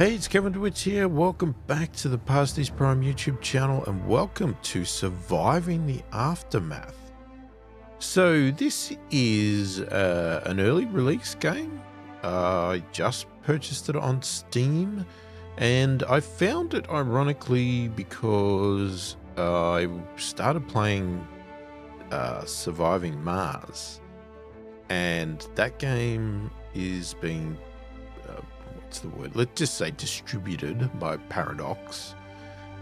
Hey, it's Kevin DeWitt here. Welcome back to the Pasties Prime YouTube channel and welcome to Surviving the Aftermath. So this is an early release game. I just purchased it on Steam and I found it ironically because I started playing Surviving Mars, and that game is being let's just say distributed by Paradox,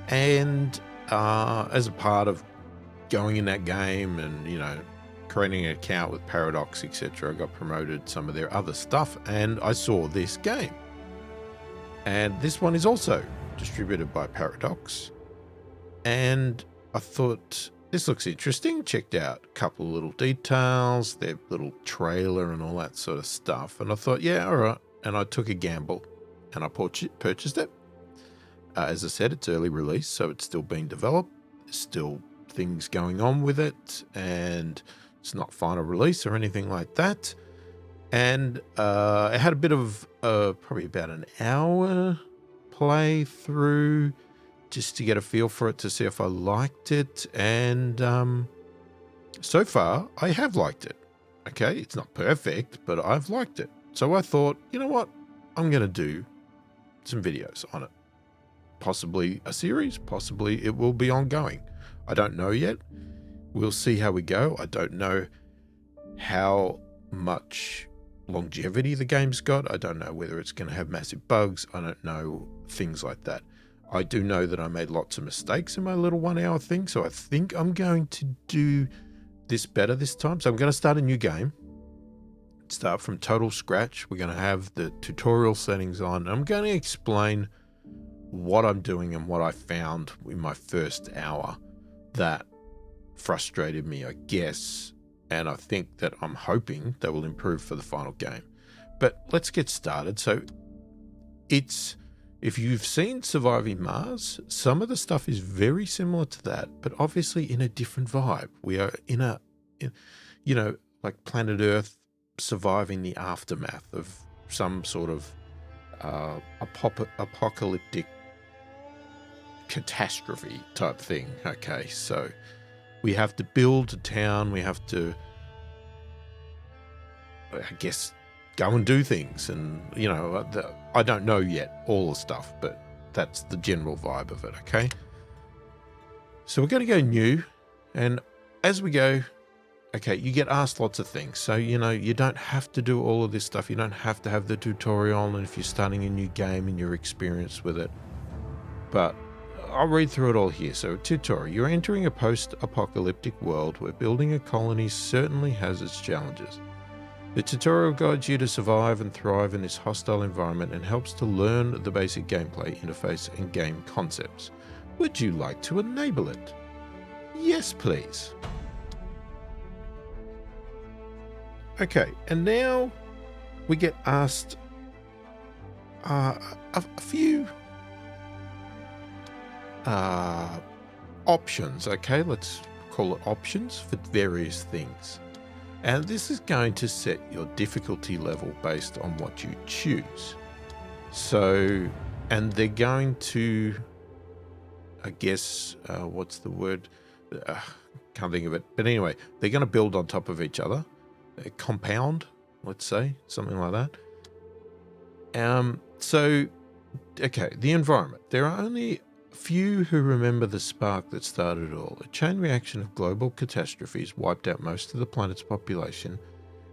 and as a part of going in that game and creating an account with Paradox, etc., I got promoted some of their other stuff and I saw this game, and this one is also distributed by Paradox, and I thought this looks interesting. Checked out a couple of little details, their little trailer and all that sort of stuff, and I thought, yeah, all right. And I took a gamble and I purchased it. As I said, it's early release, so it's still being developed. There's still things going on with it, and it's not final release or anything like that. And I had a bit of probably about an hour play through just to get a feel for it, to see if I liked it. And so far, I have liked it. Okay, it's not perfect, but I've liked it. So I thought, you know what, I'm going to do some videos on it. Possibly a series, possibly it will be ongoing. I don't know yet. We'll see how we go. I don't know how much longevity the game's got. I don't know whether it's going to have massive bugs. I don't know things like that. I do know that I made lots of mistakes in my little 1 hour thing, so I think I'm going to do this better this time. So I'm going to start a new game. Start from total scratch. We're going to have the tutorial settings on. I'm going to explain what I'm doing and what I found in my first hour that frustrated me, I guess, and I think that I'm hoping that will improve for the final game. But let's get started. So if you've seen Surviving Mars, some of the stuff is very similar to that, but obviously in a different vibe. We are in like Planet Earth, surviving the aftermath of some sort of apocalyptic catastrophe type thing. Okay, so we have to build a town, we have to, I guess, go and do things, and I don't know yet all the stuff, but that's the general vibe of it. Okay, so we're going to go new, and as we go, okay, you get asked lots of things. So, you don't have to do all of this stuff. You don't have to have the tutorial, and if you're starting a new game and you're experienced with it. But I'll read through it all here. So, tutorial. You're entering a post-apocalyptic world where building a colony certainly has its challenges. The tutorial guides you to survive and thrive in this hostile environment and helps to learn the basic gameplay interface and game concepts. Would you like to enable it? Yes, please. Okay, and now we get asked a few options. Okay, let's call it options for various things. And this is going to set your difficulty level based on what you choose. So, and they're going to, I guess, what's the word? Can't think of it. But anyway, they're going to build on top of each other. Compound, let's say, something like that. So, okay, the environment. There are only a few who remember the spark that started it all. A chain reaction of global catastrophes wiped out most of the planet's population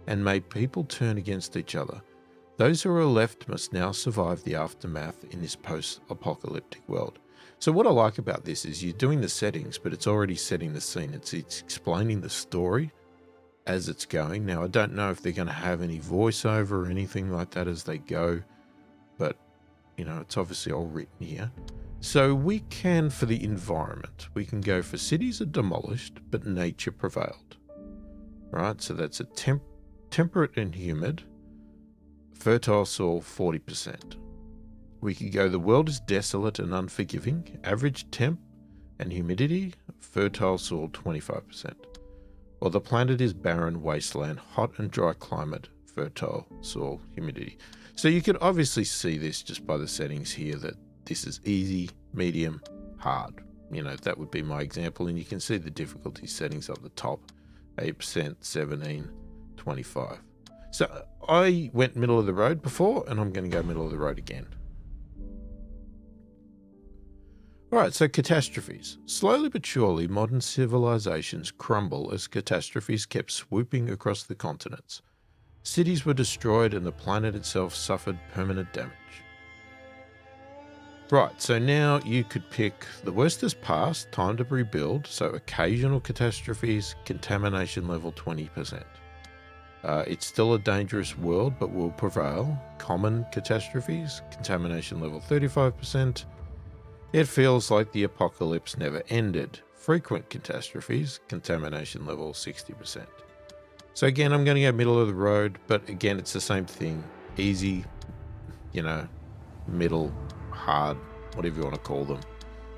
and made people turn against each other. Those who are left must now survive the aftermath in this post-apocalyptic world. So what I like about this is you're doing the settings, but it's already setting the scene. It's explaining the story as it's going. Now, I don't know if they're going to have any voiceover or anything like that as they go, but, it's obviously all written here. So we can, for the environment, we can go for cities are demolished, but nature prevailed. Right, so that's a temperate and humid, fertile soil 40%. We could go the world is desolate and unforgiving, average temp and humidity, fertile soil 25%. Or the planet is barren wasteland, hot and dry climate, fertile soil, humidity. So you can obviously see this just by the settings here that this is easy, medium, hard. You know, that would be my example. And you can see the difficulty settings up the top, 8%, 17, 25. So I went middle of the road before, and I'm going to go middle of the road again. All right, so catastrophes. Slowly but surely, modern civilizations crumble as catastrophes kept swooping across the continents. Cities were destroyed and the planet itself suffered permanent damage. Right, so now you could pick the worst has passed, time to rebuild, so occasional catastrophes, contamination level 20%. It's still a dangerous world, but will prevail. Common catastrophes, contamination level 35%. It feels like the apocalypse never ended. Frequent catastrophes, contamination level 60%. So again, I'm going to go middle of the road, but again, it's the same thing. Easy, you know, middle, hard, whatever you want to call them.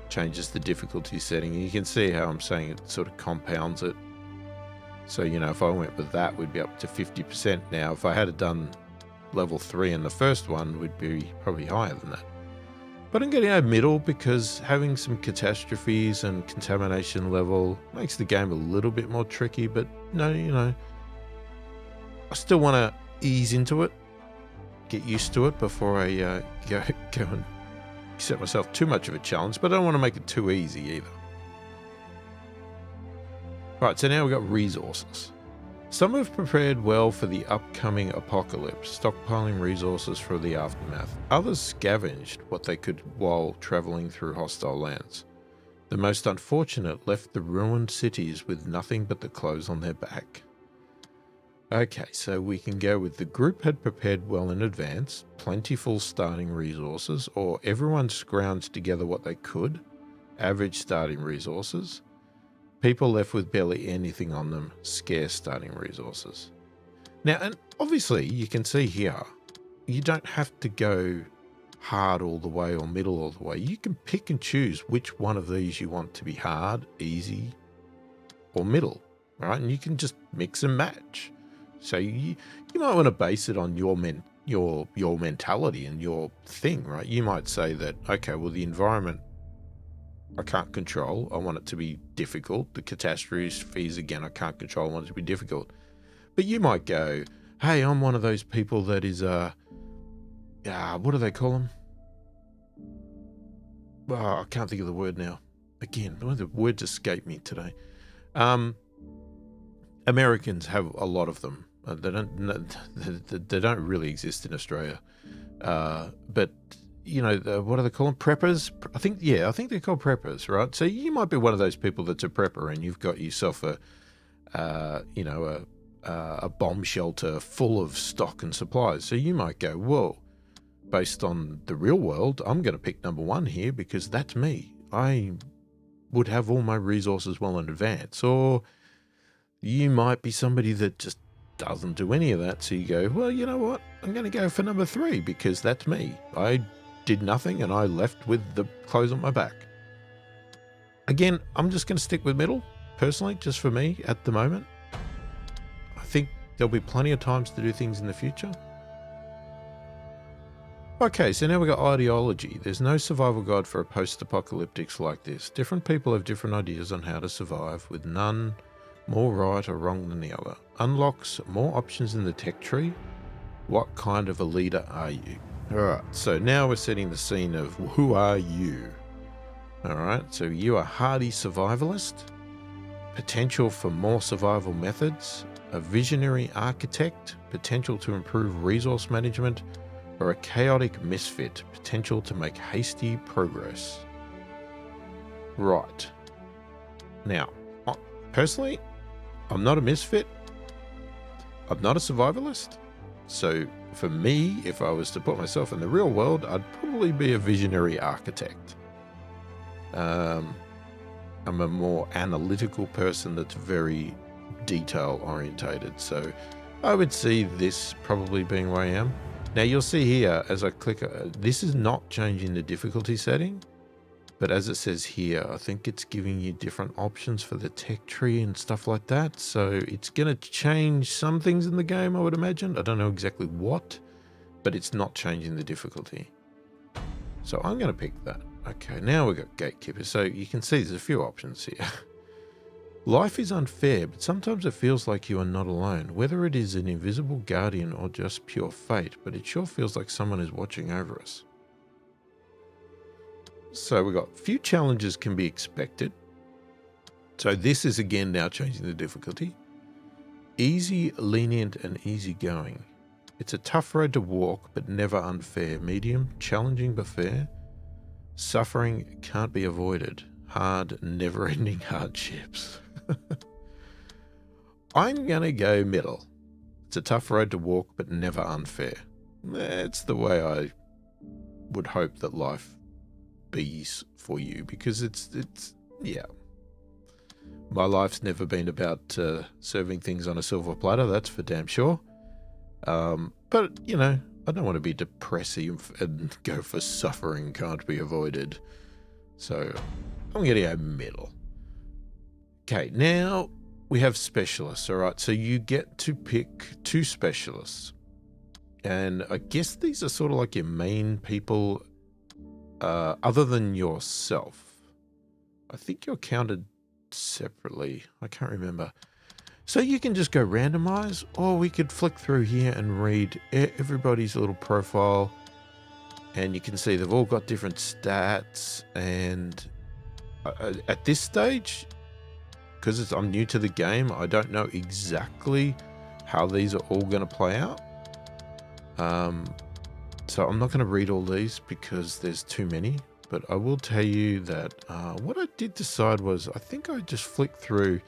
Changes the difficulty setting. And you can see how I'm saying it sort of compounds it. So, you know, if I went with that, we'd be up to 50% now. If I had done level 3 in the first one, we'd be probably higher than that. But I'm going to go middle because having some catastrophes and contamination level makes the game a little bit more tricky. But no, you know, I still want to ease into it, get used to it before I go and set myself too much of a challenge. But I don't want to make it too easy either. Right, so now we've got resources. Some have prepared well for the upcoming apocalypse, stockpiling resources for the aftermath. Others scavenged what they could while traveling through hostile lands. The most unfortunate left the ruined cities with nothing but the clothes on their back. Okay, so we can go with the group had prepared well in advance, plentiful starting resources, or everyone scrounged together what they could, average starting resources. People left with barely anything on them, scarce starting resources. Now, and obviously you can see here, you don't have to go hard all the way or middle all the way. You can pick and choose which one of these you want to be hard, easy, or middle, right? And you can just mix and match. So you might want to base it on your mentality and your thing, right? You might say that, okay, well, the environment I can't control. I want it to be difficult. The catastrophes, again, I can't control. I want it to be difficult. But you might go, hey, I'm one of those people that is, what do they call them? Oh, I can't think of the word now. Again, the words escape me today. Americans have a lot of them. They don't really exist in Australia. But you know, what do they call them? Preppers? I think they're called preppers, right? So you might be one of those people that's a prepper and you've got yourself a bomb shelter full of stock and supplies. So you might go, whoa, based on the real world, I'm going to pick number 1 here because that's me. I would have all my resources well in advance. Or you might be somebody that just doesn't do any of that. So you go, well, you know what? I'm going to go for number 3 because that's me. I did nothing and I left with the clothes on my back. Again, I'm just going to stick with middle, personally, just for me at the moment. I think there'll be plenty of times to do things in the future. Okay, so now we've got ideology. There's no survival guide for a post-apocalyptics like this. Different people have different ideas on how to survive, with none more right or wrong than the other. Unlocks more options in the tech tree. What kind of a leader are you? Alright, so now we're setting the scene of who are you? Alright, so you are hardy survivalist, potential for more survival methods, a visionary architect, potential to improve resource management, or a chaotic misfit, potential to make hasty progress. Right. Now, personally, I'm not a misfit. I'm not a survivalist. So for me, if I was to put myself in the real world, I'd probably be a visionary architect. I'm a more analytical person that's very detail orientated. So I would see this probably being where I am. Now you'll see here as I click, this is not changing the difficulty setting, but as it says here, I think it's giving you different options for the tech tree and stuff like that. So it's going to change some things in the game, I would imagine. I don't know exactly what, but it's not changing the difficulty. So I'm going to pick that. Okay, now we've got Gatekeeper. So you can see there's a few options here. Life is unfair, but sometimes it feels like you are not alone. Whether it is an invisible guardian or just pure fate, but it sure feels like someone is watching over us. So we've got few challenges can be expected. So this is again now changing the difficulty. Easy, lenient, and easygoing. It's a tough road to walk, but never unfair. Medium, challenging but fair. Suffering can't be avoided. Hard, never-ending hardships. I'm going to go middle. It's a tough road to walk, but never unfair. That's the way I would hope that life be for you, because it's yeah. My life's never been about serving things on a silver platter, that's for damn sure. But, you know, I don't want to be depressive and go for suffering can't be avoided. So I'm going to go middle. Okay, now we have specialists, all right? So you get to pick 2 specialists. And I guess these are sort of like your main people other than yourself. I think you're counted separately. I can't remember. So you can just go randomize, or we could flick through here and read everybody's little profile. And you can see they've all got different stats. And at this stage, because I'm new to the game, I don't know exactly how these are all going to play out. So I'm not going to read all these because there's too many. But I will tell you that what I did decide was I think I just flicked through.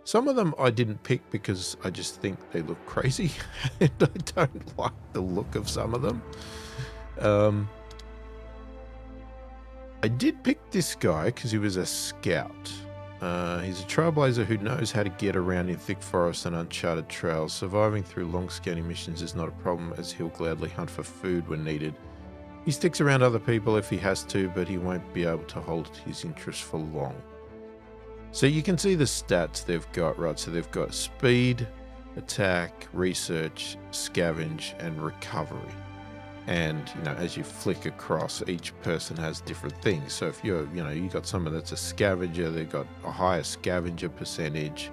Some of them I didn't pick because I just think they look crazy. And I don't like the look of some of them. I did pick this guy because he was a scout. He's a trailblazer who knows how to get around in thick forests and uncharted trails. Surviving through long scouting missions is not a problem, as he'll gladly hunt for food when needed. He sticks around other people if he has to, but he won't be able to hold his interest for long. So you can see the stats they've got, right? So they've got speed, attack, research, scavenge, and recovery. And, you know, as you flick across, each person has different things. So if you're, you know, you got someone that's a scavenger, they've got a higher scavenger percentage.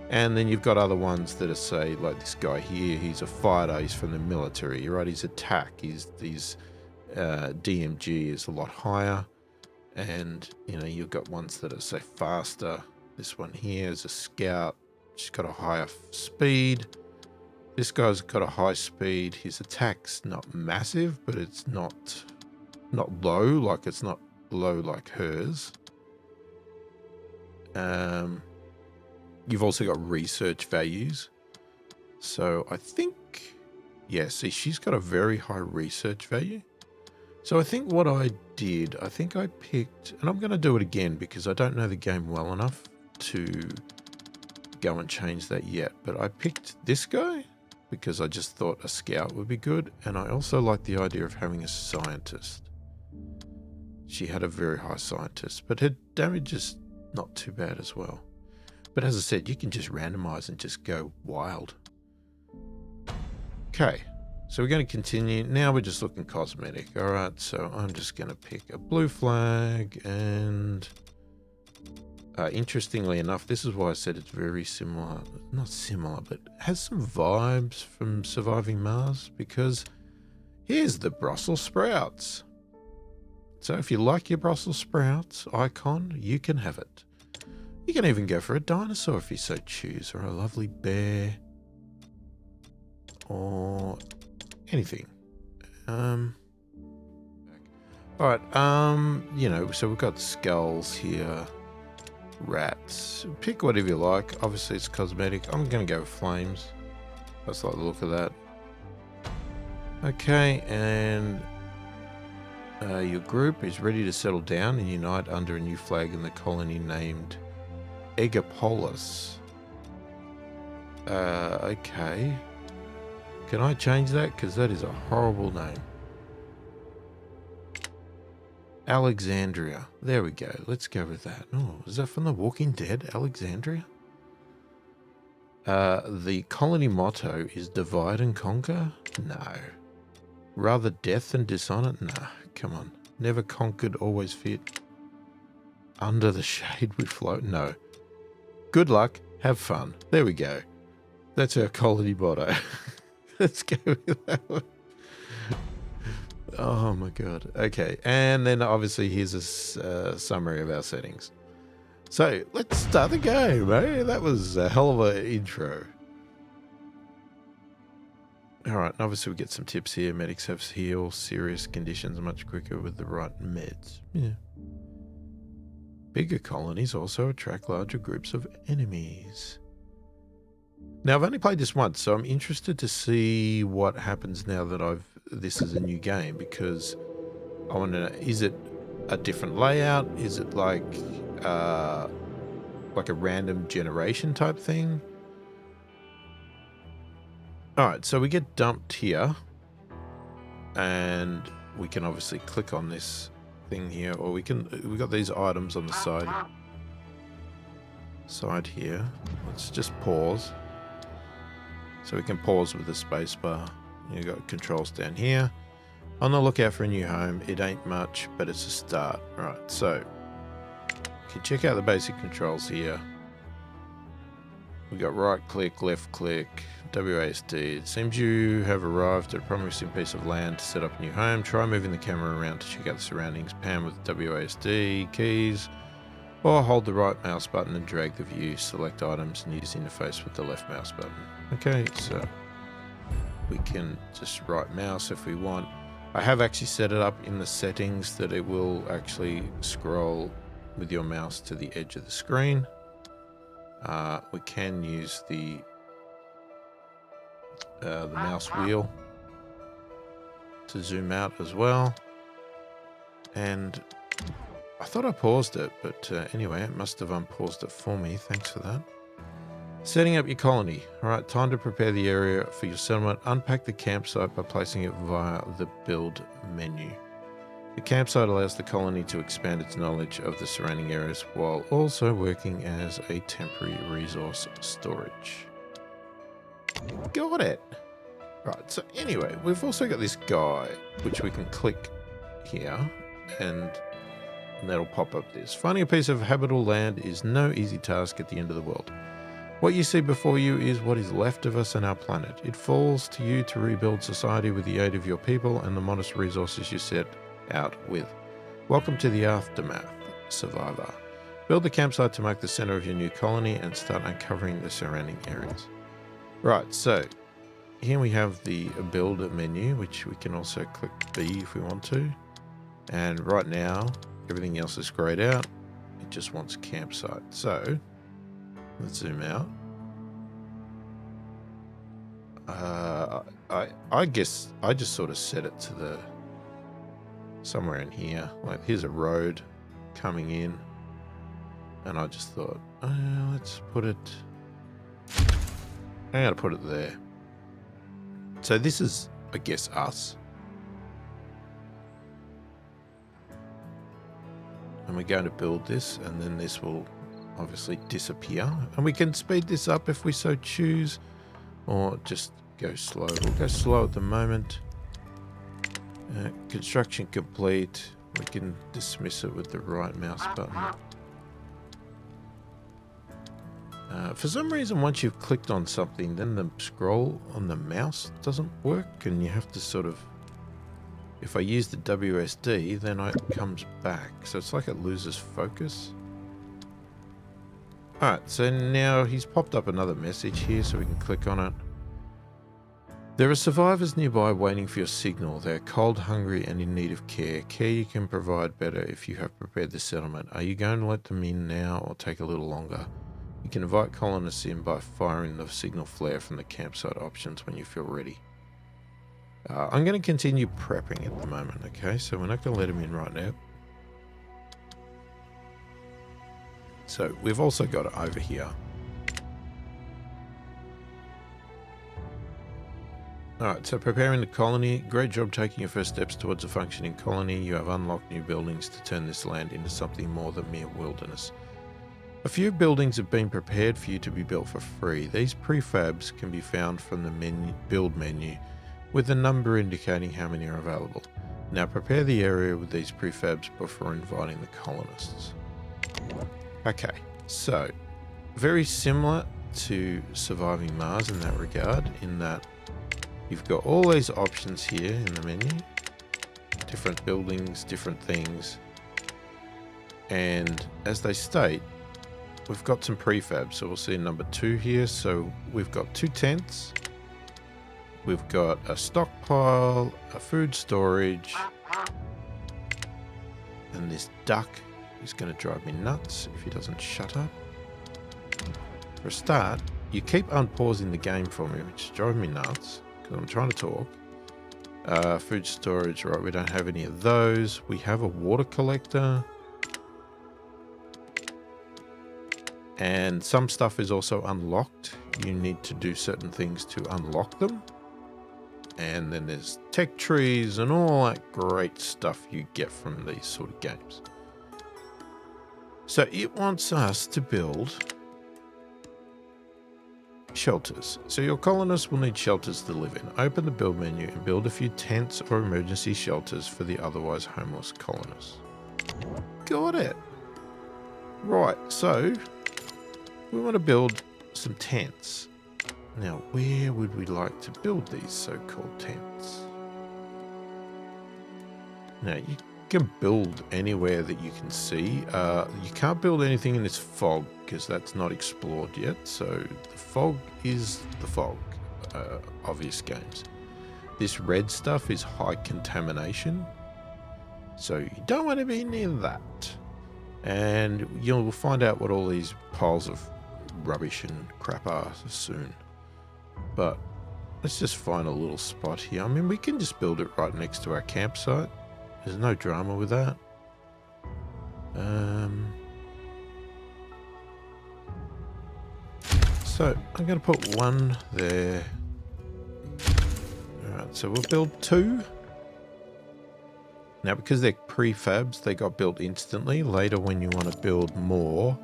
And then you've got other ones that are, say, like this guy here, he's a fighter, he's from the military, right? His attack, his DMG is a lot higher. And, you know, you've got ones that are, say, faster. This one here is a scout. She's got a higher speed. This guy's got a high speed. His attack's not massive, but it's not low. Like, it's not low like hers. You've also got research values. So I think, yeah, see, she's got a very high research value. So I think what I did, I think I picked, and I'm going to do it again because I don't know the game well enough to go and change that yet. But I picked this guy because I just thought a scout would be good. And I also like the idea of having a scientist. She had a very high scientist, but her damage is not too bad as well. But as I said, you can just randomize and just go wild. Okay. So we're going to continue. Now we're just looking cosmetic. All right, so I'm just going to pick a blue flag. And interestingly enough, this is why I said it's very similar. Not similar, but has some vibes from Surviving Mars. Because here's the Brussels sprouts. So if you like your Brussels sprouts icon, you can have it. You can even go for a dinosaur if you so choose. Or a lovely bear. Or anything. All right. You know, so we've got skulls here, rats. Pick whatever you like. Obviously, it's cosmetic. I'm going to go with flames. I just like the look of that. Okay, and your group is ready to settle down and unite under a new flag in the colony named Egopolis. Okay. Can I change that? Because that is a horrible name. Alexandria. There we go. Let's go with that. Oh, is that from The Walking Dead? Alexandria? The colony motto is divide and conquer? No. Rather death than dishonor? Nah, come on. Never conquered, always fit. Under the shade we float? No. Good luck. Have fun. There we go. That's our colony motto. Let's go with that one. Oh my god. Okay. And then obviously here's a summary of our settings. So let's start the game, eh? That was a hell of an intro. Alright, and obviously we get some tips here. Medics have heal serious conditions much quicker with the right meds. Yeah. Bigger colonies also attract larger groups of enemies. Now, I've only played this once, so I'm interested to see what happens now that this is a new game, because I want to know, is it a different layout? Is it like a random generation type thing? Alright, so we get dumped here, and we can obviously click on this thing here, or we got these items on the side here. Let's just pause. So we can pause with the spacebar. You got controls down here. On the lookout for a new home. It ain't much, but it's a start. Right, so you can check out the basic controls here. We got right click, left click, WASD. It seems you have arrived at a promising piece of land to set up a new home. Try moving the camera around to check out the surroundings. Pan with WASD keys, or hold the right mouse button and drag the view. Select items and use the interface with the left mouse button. Okay, so we can just right mouse if we want. I have actually set it up in the settings that it will actually scroll with your mouse to the edge of the screen. We can use the mouse wheel to zoom out as well. And I thought I paused it, but anyway, it must have unpaused it for me. Thanks for that. Setting up your colony. All right, time to prepare the area for your settlement. Unpack the campsite by placing it via the build menu. The campsite allows the colony to expand its knowledge of the surrounding areas while also working as a temporary resource storage. Got it. Right, so anyway, we've also got this guy, which we can click here, and that'll pop up this. Finding a piece of habitable land is no easy task at the end of the world. What you see before you is what is left of us and our planet. It falls to you to rebuild society with the aid of your people and the modest resources you set out with. Welcome to the Aftermath, Survivor. Build the campsite to mark the center of your new colony and start uncovering the surrounding areas. Right, so here we have the build menu, which we can also click B if we want to. And right now, everything else is grayed out. It just wants campsite. So let's zoom out. I guess I just sort of set it to the somewhere in here. Like here's a road coming in, and I just thought, let's put it. I'm gonna put it there. So this is, I guess, us. And we're going to build this, and then this will obviously disappear. And we can speed this up if we so choose, or just go slow. We'll go slow at the moment. Construction complete. We can dismiss it with the right mouse button. For some reason, once you've clicked on something, then the scroll on the mouse doesn't work, and you have to sort of, if I use the WSD, then it comes back. So it's like it loses focus. Alright, so now he's popped up another message here, so we can click on it. There are survivors nearby waiting for your signal. They are cold, hungry, and in need of care. Care you can provide better if you have prepared the settlement. Are you going to let them in now or take a little longer? You can invite colonists in by firing the signal flare from the campsite options when you feel ready. I'm going to continue prepping at the moment, okay? So we're not going to let them in right now. So we've also got it over here. Alright, so preparing the colony. Great job taking your first steps towards a functioning colony. You have unlocked new buildings to turn this land into something more than mere wilderness. A few buildings have been prepared for you to be built for free. These prefabs can be found from the build menu, with a number indicating how many are available. Now prepare the area with these prefabs before inviting the colonists. Okay, so very similar to Surviving Mars in that regard, in that you've got all these options here in the menu, different buildings, different things, and as they state, we've got some prefabs. So we'll see number 2 here. So we've got 2 tents, we've got a stockpile, a food storage, and this duck is going to drive me nuts if he doesn't shut up. For a start, you keep unpausing the game for me, which is driving me nuts because I'm trying to talk. Food storage, right, we don't have any of those. We have a water collector. And some stuff is also unlocked. You need to do certain things to unlock them. And then there's tech trees and all that great stuff you get from these sort of games. So it wants us to build shelters. So your colonists will need shelters to live in. Open the build menu and build a few tents or emergency shelters for the otherwise homeless colonists. Got it. Right, so we want to build some tents. Now, where would we like to build these so-called tents? Now, you can build anywhere that you can see. You can't build anything in this fog because that's not explored yet. So the fog is the fog, obvious games. This red stuff is high contamination. So you don't want to be near that. And you'll find out what all these piles of rubbish and crap are soon. But let's just find a little spot here. I mean, we can just build it right next to our campsite. There's no drama with that. So I'm going to put one there. Alright, so we'll build 2. Now, because they're prefabs, they got built instantly. Later, when you want to build more,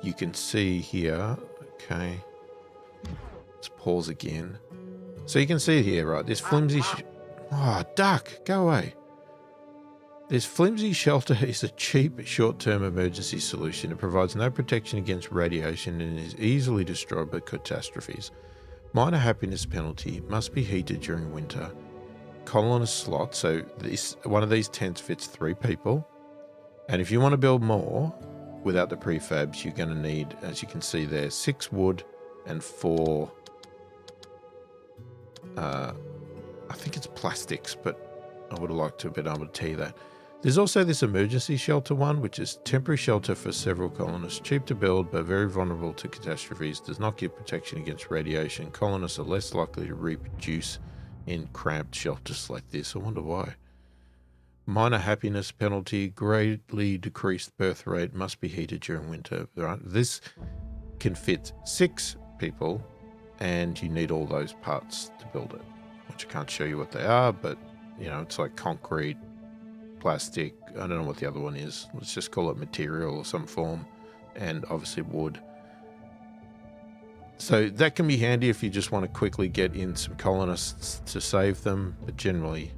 you can see here. Okay. Let's pause again. So you can see here, right? This flimsy... Oh, duck! Go away. This flimsy shelter is a cheap, short-term emergency solution. It provides no protection against radiation and is easily destroyed by catastrophes. Minor happiness penalty, must be heated during winter. Colonist slot, so one of these tents fits 3 people. And if you want to build more without the prefabs, you're going to need, as you can see there, 6 wood and 4... I think it's plastics, but I would have liked to have been able to tell you that. There's also this emergency shelter one, which is temporary shelter for several colonists. Cheap to build, but very vulnerable to catastrophes. Does not give protection against radiation. Colonists are less likely to reproduce in cramped shelters like this. I wonder why. Minor happiness penalty, greatly decreased birth rate, must be heated during winter. Right? This can fit 6 people, and you need all those parts to build it, which I can't show you what they are, but you know, it's like concrete, plastic, I don't know what the other one is. Let's just call it material of some form, and obviously wood. So that can be handy if you just want to quickly get in some colonists to save them, but generally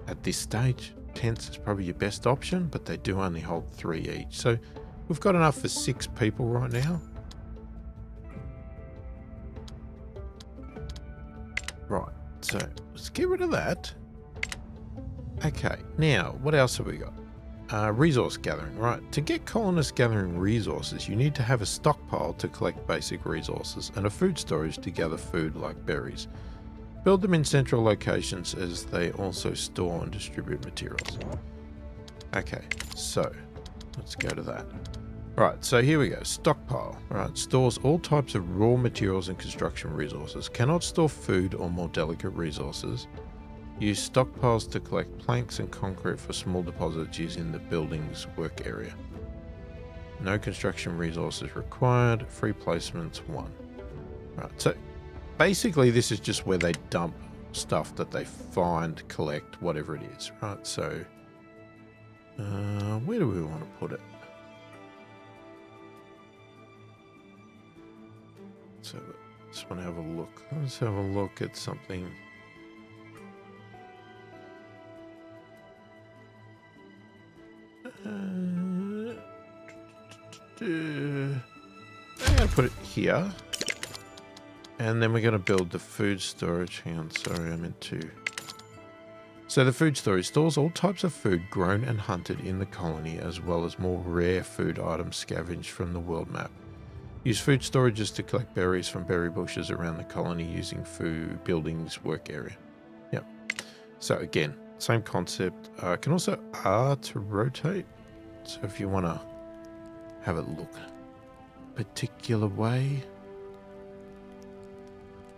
at this stage, tents is probably your best option, but they do only hold 3 each. So we've got enough for 6 people right now. Right, so let's get rid of that. Okay, now what else have we got? Resource gathering, right. To get colonists gathering resources, you need to have a stockpile to collect basic resources and a food storage to gather food like berries. Build them in central locations as they also store and distribute materials. Okay, so let's go to that. Right, so here we go. Stockpile. Right, stores all types of raw materials and construction resources. Cannot store food or more delicate resources. Use stockpiles to collect planks and concrete for small deposits using the building's work area. No construction resources required. Free placements 1. Right, so basically this is just where they dump stuff that they find, collect, whatever it is. Right, so where do we want to put it? So just want to have a look. Let's have a look at something. I'm going to put it here. And then we're going to build the food storage. Hang on, sorry, I meant to. So the food storage stores all types of food grown and hunted in the colony, as well as more rare food items scavenged from the world map. Use food storages to collect berries from berry bushes around the colony using food buildings work area. Yep. So again, same concept. Can also R to rotate. So if you want to have it look a particular way.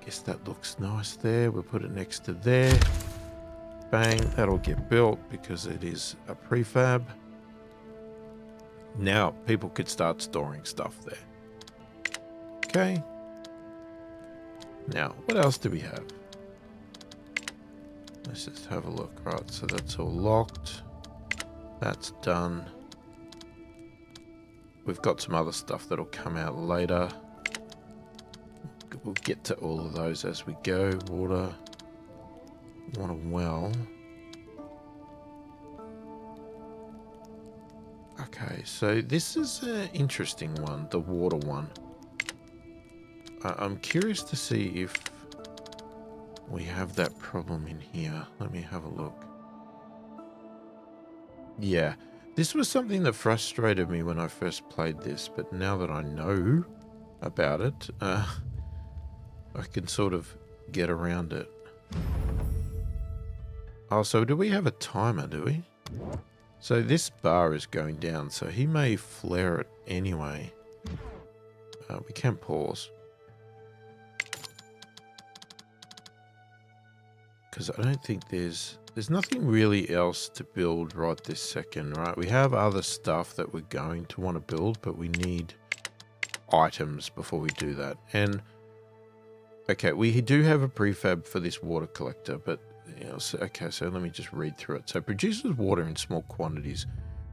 Guess that looks nice there. We'll put it next to there. Bang, that'll get built because it is a prefab. Now people could start storing stuff there. Okay. Now, what else do we have? Let's just have a look. Right, so that's all locked. That's done. We've got some other stuff that'll come out later. We'll get to all of those as we go. Water. Want a well. Okay, so this is an interesting one, the water one. I'm curious to see if we have that problem in here. Let me have a look. Yeah, this was something that frustrated me when I first played this, but now that I know about it, I can sort of get around it. Oh, so do we have a timer, do we? So this bar is going down, so he may flare it anyway. We can pause. Because I don't think there's nothing really else to build right this second, right? We have other stuff that we're going to want to build, but we need items before we do that. And, okay, we do have a prefab for this water collector, but okay, so let me just read through it. So produces water in small quantities.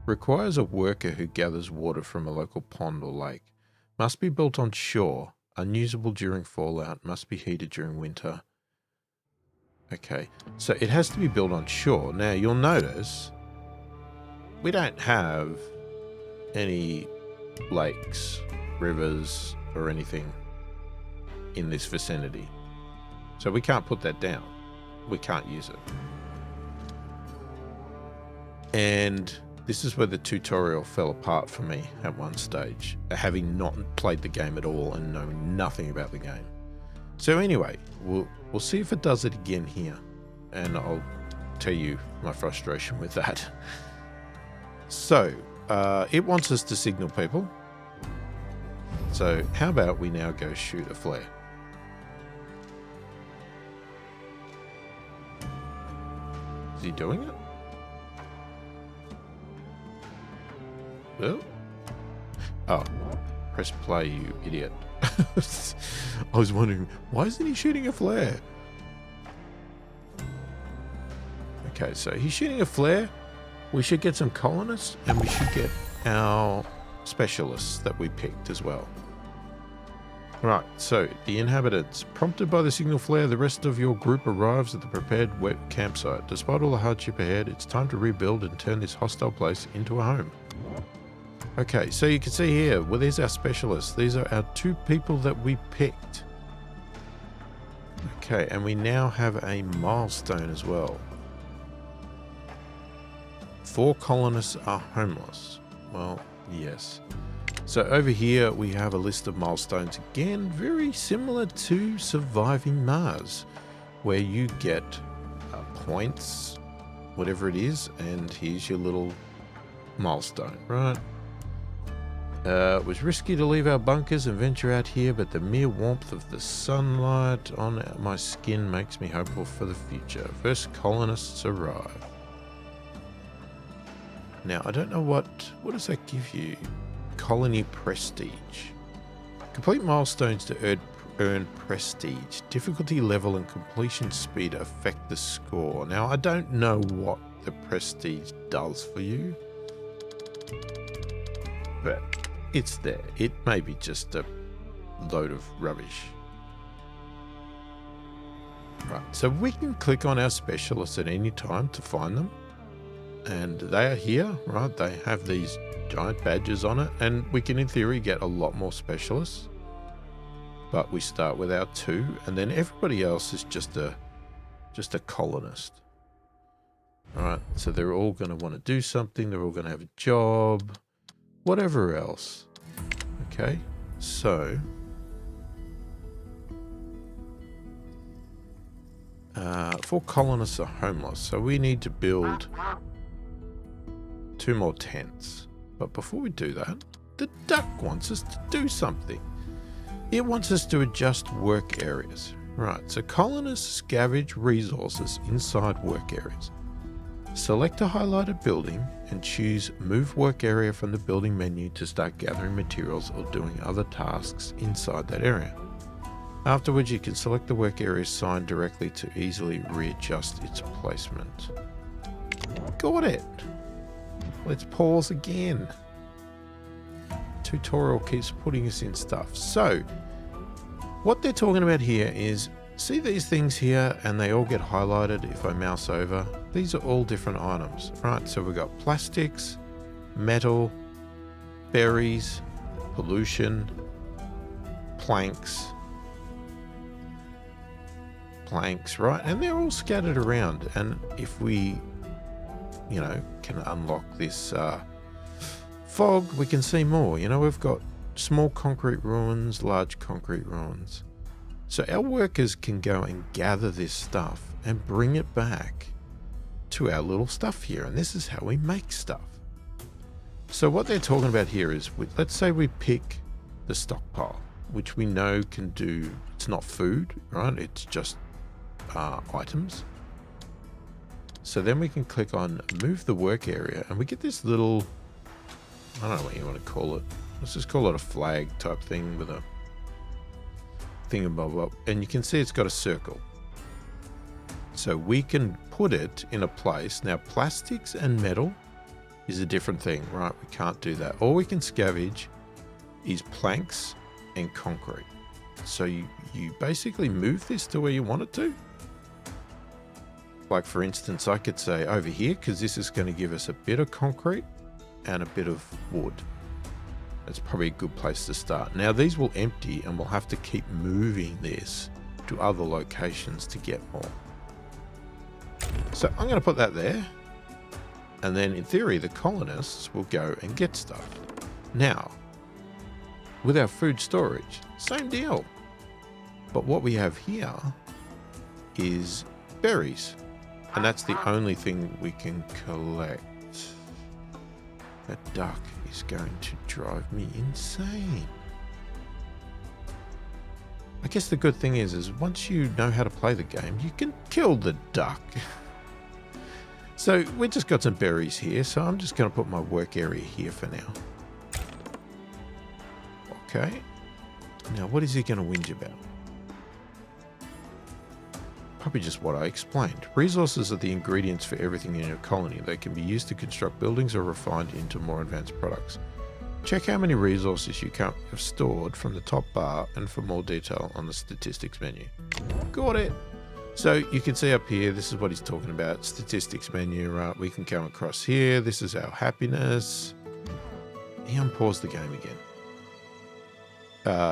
Requires a worker who gathers water from a local pond or lake. Must be built on shore. Unusable during fallout. Must be heated during winter. Okay, so it has to be built on shore. Now you'll notice we don't have any lakes, rivers, or anything in this vicinity. So we can't put that down. We can't use it. And this is where the tutorial fell apart for me at one stage, having not played the game at all and knowing nothing about the game. So anyway, we'll see if it does it again here, and I'll tell you my frustration with that. So it wants us to signal people. So how about we now go shoot a flare? Is he doing it? Well, oh, press play, you idiot. I was wondering, why isn't he shooting a flare? Okay, so he's shooting a flare. We should get some colonists, and we should get our specialists that we picked as well. Right, so the inhabitants. Prompted by the signal flare, the rest of your group arrives at the prepared wet campsite. Despite all the hardship ahead, it's time to rebuild and turn this hostile place into a home. Okay, so you can see here, well, there's our specialists. These are our 2 people that we picked. Okay, and we now have a milestone as well. 4 colonists are homeless. Well, yes. So over here we have a list of milestones, again very similar to Surviving Mars, where you get points, whatever it is, and here's your little milestone, right? It was risky to leave our bunkers and venture out here, but the mere warmth of the sunlight on my skin makes me hopeful for the future. First colonists arrive. Now, I don't know what does that give you? Colony prestige. Complete milestones to earn prestige. Difficulty level and completion speed affect the score. Now, I don't know what the prestige does for you, but it's there. It may be just a load of rubbish. Right, so we can click on our specialists at any time to find them. And they are here, right? They have these giant badges on it, and we can, in theory, get a lot more specialists. But we start with our 2, and then everybody else is just a colonist. All right, so they're all going to want to do something. They're all going to have a job, whatever else. Okay, so 4 colonists are homeless, so we need to build 2 more tents. But before we do that, the duck wants us to do something. It wants us to adjust work areas. Right, so colonists scavenge resources inside work areas. Select a highlighted building and choose Move Work Area from the building menu to start gathering materials or doing other tasks inside that area. Afterwards, you can select the work area sign directly to easily readjust its placement. Got it! Let's pause again. Tutorial keeps putting us in stuff. So, what they're talking about here is, see these things here, and they all get highlighted if I mouse over. These are all different items, right? So we've got plastics, metal, berries, pollution, planks, right? And they're all scattered around. And if we, can unlock this fog, we can see more. We've got small concrete ruins, large concrete ruins. So our workers can go and gather this stuff and bring it back to our little stuff here. And this is how we make stuff. So what they're talking about here is, let's say we pick the stockpile, which we know can do, it's not food, right? It's just items. So then we can click on move the work area, and we get this little, I don't know what you want to call it. Let's just call it a flag type thing with a thingamabob, and you can see it's got a circle. So we can put it in a place. Now, plastics and metal is a different thing, right? We can't do that. All we can scavenge is planks and concrete. So you basically move this to where you want it to. Like, for instance, I could say over here, because this is going to give us a bit of concrete and a bit of wood. That's probably a good place to start. Now, these will empty, and we'll have to keep moving this to other locations to get more. So I'm going to put that there. And then, in theory, the colonists will go and get stuff. Now, with our food storage, same deal. But what we have here is berries. And that's the only thing we can collect. That duck is going to drive me insane. I guess the good thing is once you know how to play the game, you can kill the duck. So we just got some berries here, so I'm just going to put my work area here for now. Okay. Now, what is he going to whinge about? Probably just what I explained. Resources are the ingredients for everything in your colony. They can be used to construct buildings or refined into more advanced products. Check how many resources you have stored from the top bar and for more detail on the statistics menu. Got it! So you can see up here, this is what he's talking about. Statistics menu, right? We can come across here. This is our happiness. He unpaused the game again.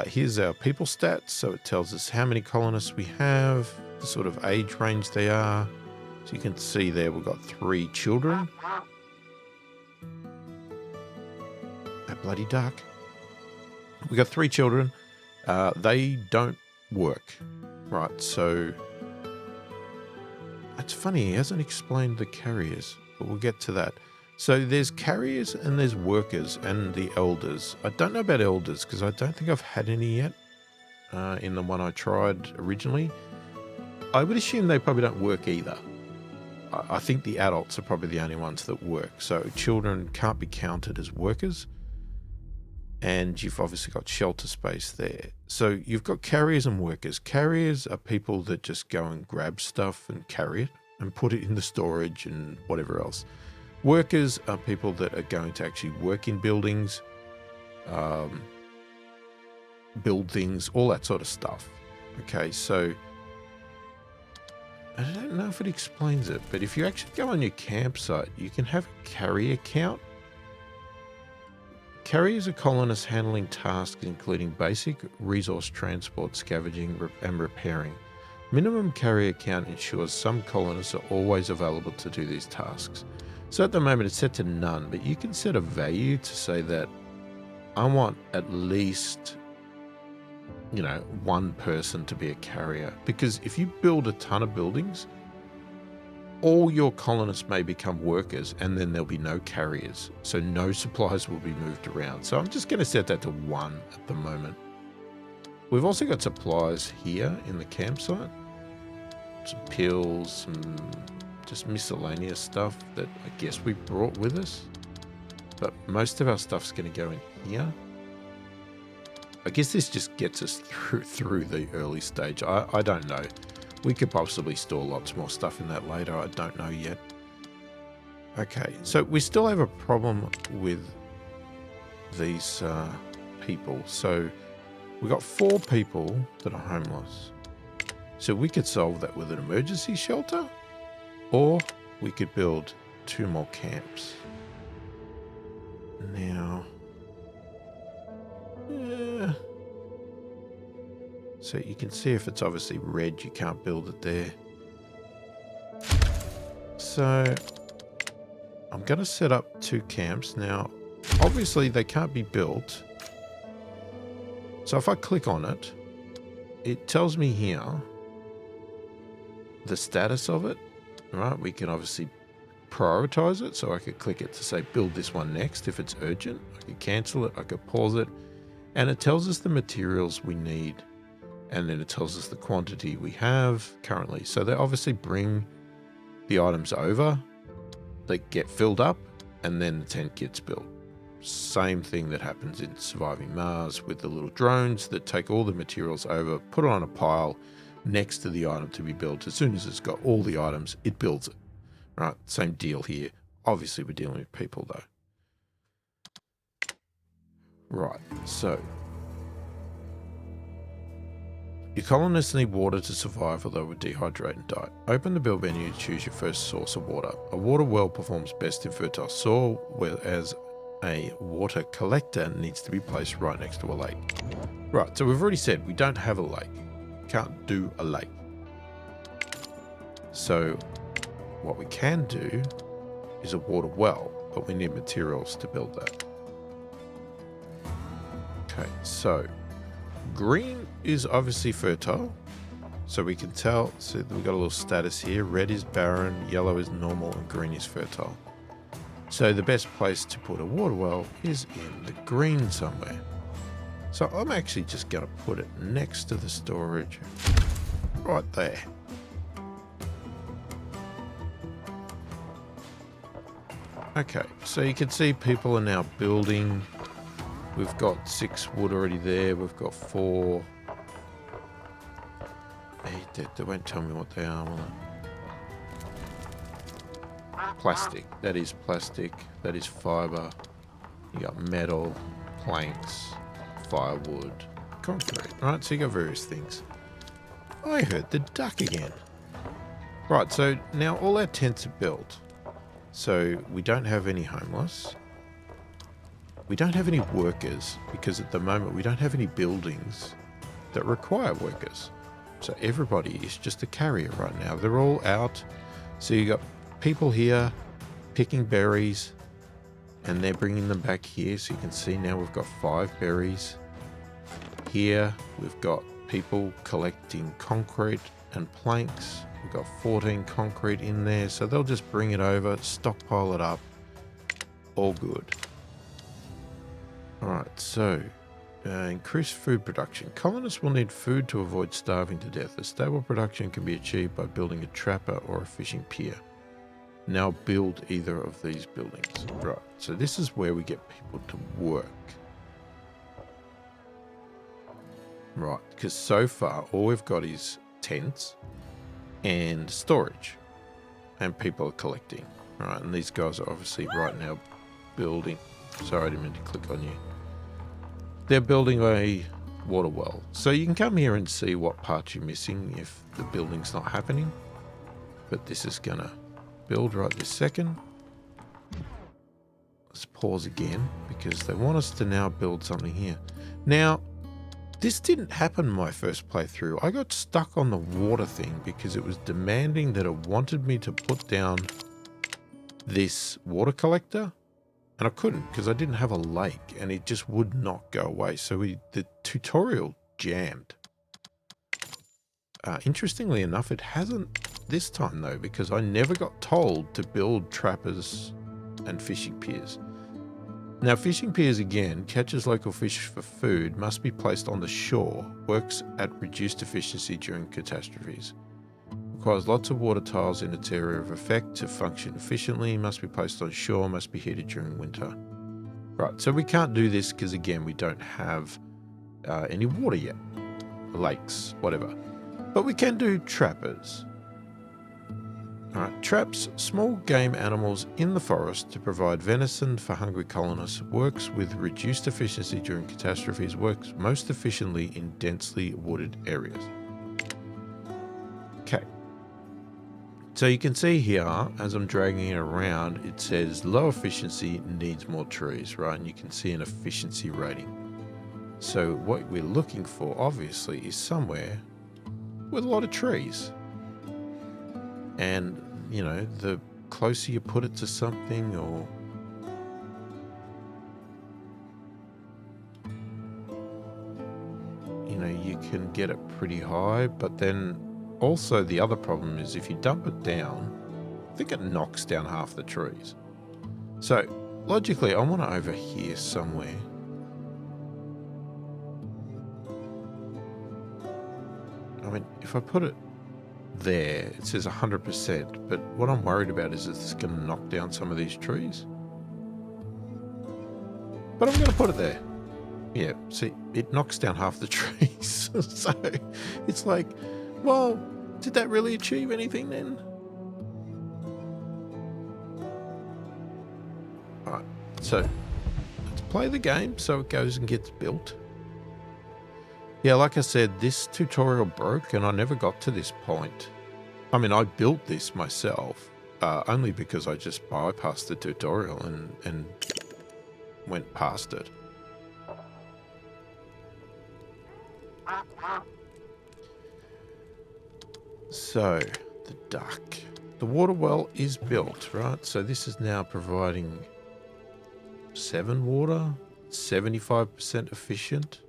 Here's our people stats. So it tells us how many colonists we have, the sort of age range they are. So you can see there we've got 3 children. That bloody duck. We got 3 children. They don't work, right? So it's funny, he hasn't explained the carriers, but we'll get to that. So there's carriers and there's workers and the elders. I don't know about elders because I don't think I've had any yet in the one I tried originally. I would assume they probably don't work either. I think the adults are probably the only ones that work. So children can't be counted as workers. And you've obviously got shelter space there. So you've got carriers and workers. Carriers are people that just go and grab stuff and carry it and put it in the storage and whatever else. Workers are people that are going to actually work in buildings, build things, all that sort of stuff. Okay, so I don't know if it explains it, but if you actually go on your campsite, you can have a carrier count. Carriers are colonists handling tasks including basic resource transport, scavenging, and repairing. Minimum carrier count ensures some colonists are always available to do these tasks. So at the moment it's set to none, but you can set a value to say that I want at least, one person to be a carrier. Because if you build a ton of buildings, all your colonists may become workers and then there'll be no carriers. So no supplies will be moved around. So I'm just going to set that to 1 at the moment. We've also got supplies here in the campsite. Some pills, some just miscellaneous stuff that I guess we brought with us. But most of our stuff's going to go in here. I guess this just gets us through the early stage. I don't know. We could possibly store lots more stuff in that later. I don't know yet. Okay, so we still have a problem with these people. So we've got 4 people that are homeless. So we could solve that with an emergency shelter, or we could build 2 more camps. Now, so you can see if it's obviously red, you can't build it there. So I'm going to set up 2 camps. Now, obviously they can't be built. So if I click on it, it tells me here the status of it, right? We can obviously prioritize it. So I could click it to say, build this one next. If it's urgent, I could cancel it. I could pause it. And it tells us the materials we need. And then it tells us the quantity we have currently. So they obviously bring the items over, they get filled up, and then the tent gets built. Same thing that happens in Surviving Mars with the little drones that take all the materials over, put it on a pile next to the item to be built. As soon as it's got all the items, it builds it. Right, same deal here. Obviously we're dealing with people though. Right, so your colonists need water to survive or they will dehydrate and die. Open the build menu to choose your first source of water. A water well performs best in fertile soil, whereas a water collector needs to be placed right next to a lake. Right, so we've already said we don't have a lake. Can't do a lake. So what we can do is a water well, but we need materials to build that. Okay, so green is obviously fertile, so we can tell. So we've got a little status here. Red is barren, yellow is normal, and green is fertile. So the best place to put a water well is in the green somewhere. So I'm actually just going to put it next to the storage, right there. Okay, so you can see people are now building. We've got 6 wood already there. We've got 4. They won't tell me what they are, will they? Plastic. That is plastic. That is fiber. You got metal, planks, firewood, concrete. Right, so you got various things. I heard the duck again. Right, so now all our tents are built. So we don't have any homeless. We don't have any workers because at the moment we don't have any buildings that require workers. So everybody is just a carrier right now. They're all out. So you got people here picking berries and they're bringing them back here. So you can see now we've got 5 berries. Here we've got people collecting concrete and planks. We've got 14 concrete in there. So they'll just bring it over, stockpile it up. All good. Alright, so increase food production. Colonists will need food to avoid starving to death. A stable production can be achieved by building a trapper or a fishing pier. Now build either of these buildings. Right, so this is where we get people to work. Right, because so far all we've got is tents and storage. And people are collecting. Alright, and these guys are obviously right now building. Sorry, I didn't mean to click on you. They're building a water well. So you can come here and see what parts you're missing if the building's not happening. but this is gonna build right this second. Let's pause again because they want us to now build something here. Now, this didn't happen my first playthrough. I got stuck on the water thing because it was demanding that it wanted me to put down this water collector, and I couldn't because I didn't have a lake and it just would not go away. So the tutorial jammed. Interestingly enough, it hasn't this time though, because I never got told to build trappers and fishing piers. Now, fishing piers again, catches local fish for food, must be placed on the shore, works at reduced efficiency during catastrophes. Requires lots of water tiles in its area of effect to function efficiently, must be placed on shore, must be heated during winter. Right, so we can't do this because again, we don't have any water yet. Lakes, whatever. But we can do trappers. Alright, traps small game animals in the forest to provide venison for hungry colonists. Works with reduced efficiency during catastrophes. Works most efficiently in densely wooded areas. Okay. So you can see here, as I'm dragging it around, it says low efficiency needs more trees, right? And you can see an efficiency rating. So what we're looking for, obviously, is somewhere with a lot of trees. And, you know, the closer you put it to something, or you know, you can get it pretty high. But then also the other problem is if you dump it down, I think it knocks down half the trees. So logically I want it over here somewhere. I mean, if I put it there, it says 100%, but what I'm worried about is it's going to knock down some of these trees. But I'm going to put it there. Yeah, see, it knocks down half the trees. So it's like, well, did that really achieve anything then? Alright, so let's play the game so it goes and gets built. Yeah, like I said, this tutorial broke and I never got to this point. I mean, I built this myself, only because I just bypassed the tutorial and went past it. So, the duck. The water well is built, right? So this is now providing 7 water, 75% efficient.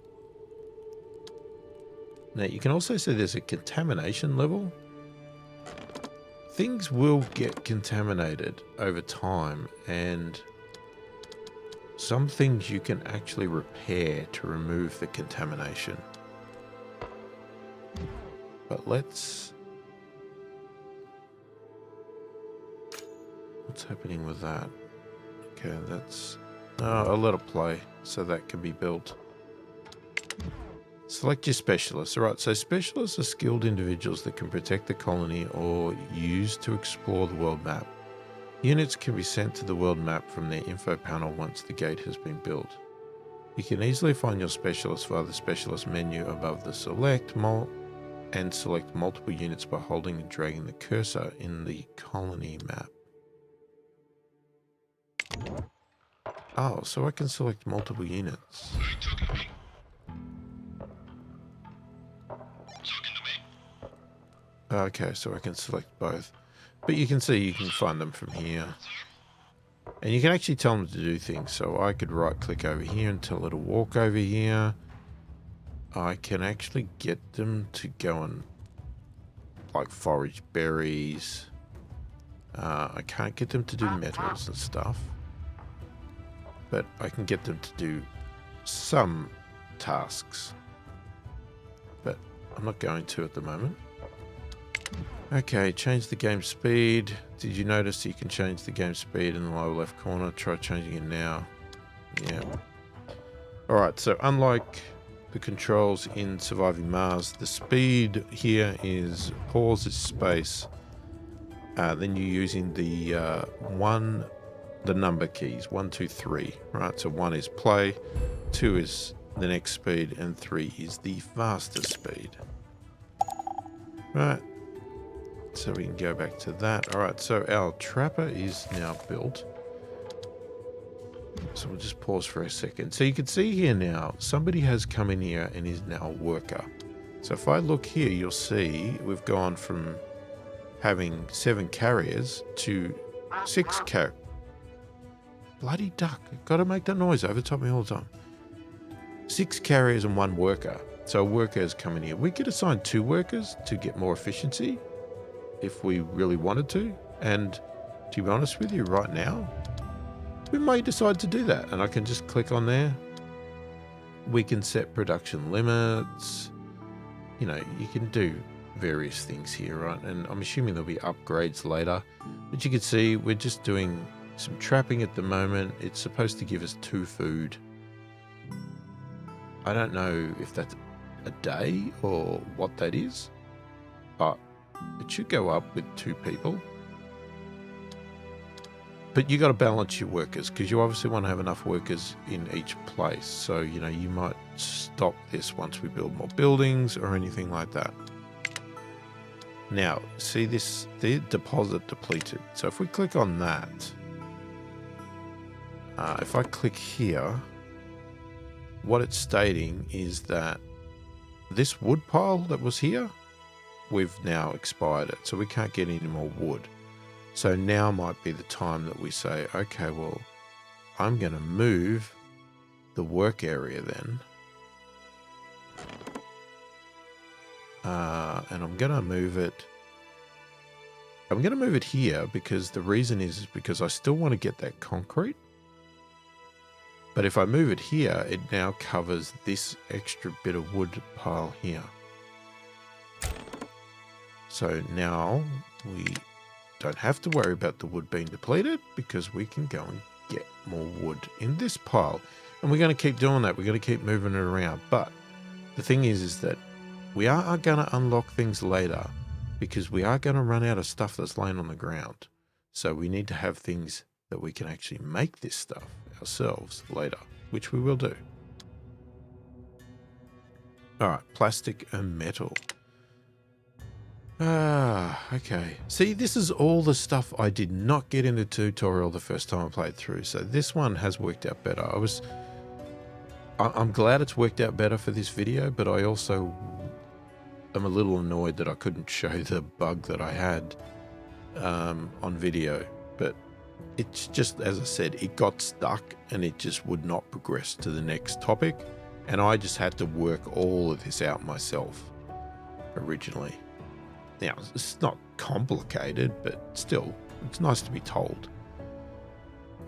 Now, you can also see there's a contamination level. Things will get contaminated over time, and some things you can actually repair to remove the contamination. But let's... What's happening with that? Okay, that's... I'll let it play so that can be built. Select your specialists. Alright, so specialists are skilled individuals that can protect the colony or use to explore the world map. Units can be sent to the world map from their info panel once the gate has been built. You can easily find your specialist via the specialist menu above the select and select multiple units by holding and dragging the cursor in the colony map. Oh, so I can select multiple units. Okay, so I can select both. But you can see you can find them from here. And you can actually tell them to do things. So I could right click over here and tell it to walk over here. I can actually get them to go and like forage berries. I can't get them to do metals and stuff. But I can get them to do some tasks. But I'm not going to at the moment. Okay, change the game speed. Did you notice you can change the game speed in the lower left corner? Try changing it now. Yeah. Alright, so unlike the controls in Surviving Mars, the speed here is pause is space. Then you're using the the number keys, 1, 2, 3. Right, so 1 is play, 2 is the next speed, and 3 is the fastest speed. Right. So we can go back to that. All right, so our trapper is now built. So we'll just pause for a second. So you can see here now, somebody has come in here and is now a worker. So if I look here, you'll see we've gone from having 7 carriers to 6 carriers. Bloody duck. Got to make that noise over the top of me all the time. 6 carriers and 1 worker. So a worker has come in here. We could assign 2 workers to get more efficiency if we really wanted to. And to be honest with you, right now, we may decide to do that. And I can just click on there. We can set production limits. You know, you can do various things here, right? And I'm assuming there'll be upgrades later. But you can see we're just doing some trapping at the moment. It's supposed to give us 2 food. I don't know if that's a day or what that is, but it should go up with 2 people. But you got to balance your workers because you obviously want to have enough workers in each place. So, you know, you might stop this once we build more buildings or anything like that. Now, see this, the deposit depleted. So if we click on that, if I click here, what it's stating is that this wood pile that was here, we've now expired it. So we can't get any more wood. So now might be the time that we say, okay, well, I'm going to move the work area then. And I'm going to move it. I'm going to move it here because the reason is because I still want to get that concrete. But if I move it here, it now covers this extra bit of wood pile here. So now we don't have to worry about the wood being depleted because we can go and get more wood in this pile. And we're going to keep doing that. We're going to keep moving it around. But the thing is that we are going to unlock things later because we are going to run out of stuff that's laying on the ground. So we need to have things that we can actually make this stuff ourselves later, which we will do. All right, plastic and metal. Okay. See, this is all the stuff I did not get in the tutorial the first time I played through. So this one has worked out better. I'm glad it's worked out better for this video, but I also am a little annoyed that I couldn't show the bug that I had on video. But it's just, as I said, it got stuck and it just would not progress to the next topic. And I just had to work all of this out myself originally. Now, it's not complicated, but still, it's nice to be told.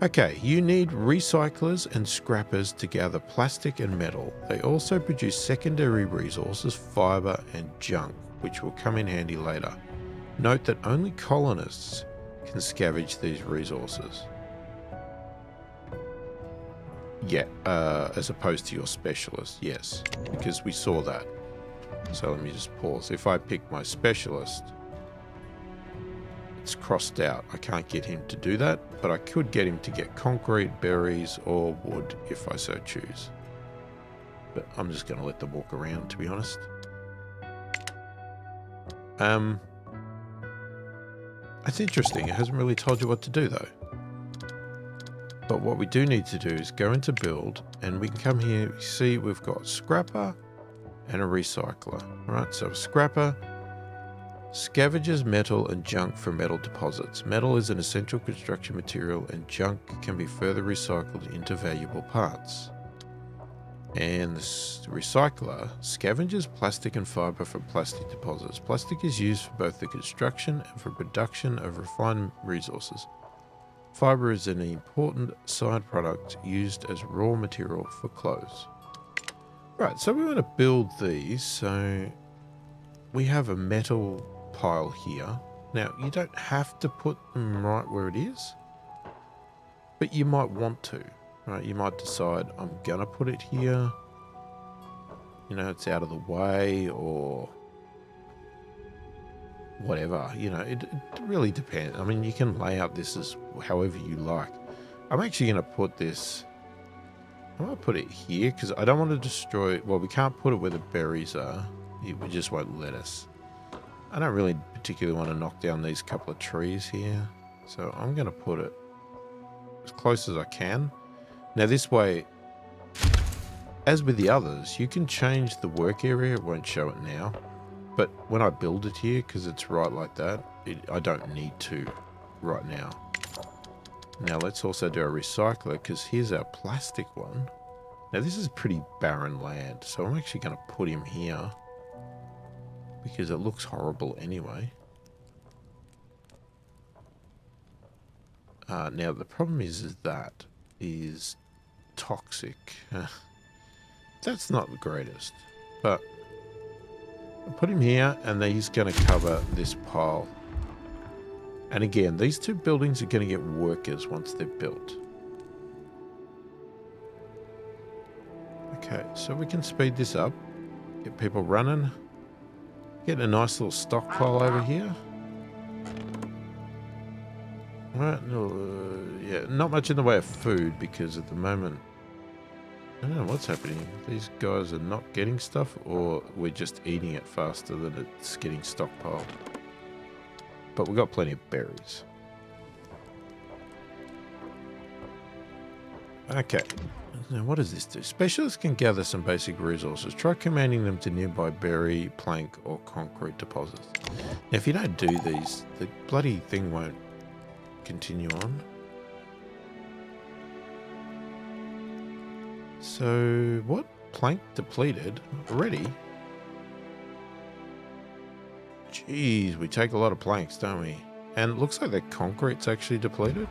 Okay, you need recyclers and scrappers to gather plastic and metal. They also produce secondary resources, fiber and junk, which will come in handy later. Note that only colonists can scavenge these resources. Yeah, as opposed to your specialist, yes, because we saw that. So let me just pause. If I pick my specialist, it's crossed out. I can't get him to do that, but I could get him to get concrete, berries, or wood if I so choose. But I'm just going to let them walk around, to be honest. That's interesting. It hasn't really told you what to do, though. But what we do need to do is go into build, and we can come here. You see, we've got scrapper and a recycler, right? So a scrapper scavenges metal and junk from metal deposits. Metal is an essential construction material and junk can be further recycled into valuable parts. And the recycler scavenges plastic and fiber from plastic deposits. Plastic is used for both the construction and for production of refined resources. Fiber is an important side product used as raw material for clothes. Right, so we want to build these. So we have a metal pile here. Now, you don't have to put them right where it is, but you might want to, right? You might decide, I'm going to put it here. You know, it's out of the way or whatever. You know, it really depends. I mean, you can lay out this as however you like. I'm actually going to put this... I might put it here because I don't want to destroy... Well, we can't put it where the berries are. It just won't let us. I don't really particularly want to knock down these couple of trees here. So I'm going to put it as close as I can. Now this way, as with the others, you can change the work area. It won't show it now. But when I build it here, because it's right like that, I don't need to right now. Now let's also do a recycler, because here's our plastic one. Now this is pretty barren land, so I'm actually going to put him here because it looks horrible anyway. Now the problem is that is toxic. That's not the greatest, but I'll put him here, and then he's going to cover this pile. And again, these two buildings are going to get workers once they're built. Okay, so we can speed this up, get people running, get a nice little stockpile over here. Right, yeah, not much in the way of food, because at the moment, I don't know what's happening. These guys are not getting stuff, or we're just eating it faster than it's getting stockpiled. But we've got plenty of berries. Okay. Now what does this do? Specialists can gather some basic resources. Try commanding them to nearby berry, plank, or concrete deposits. Now if you don't do these, the bloody thing won't continue on. So what? Plank depleted already? Jeez, we take a lot of planks, don't we? And it looks like the concrete's actually depleted.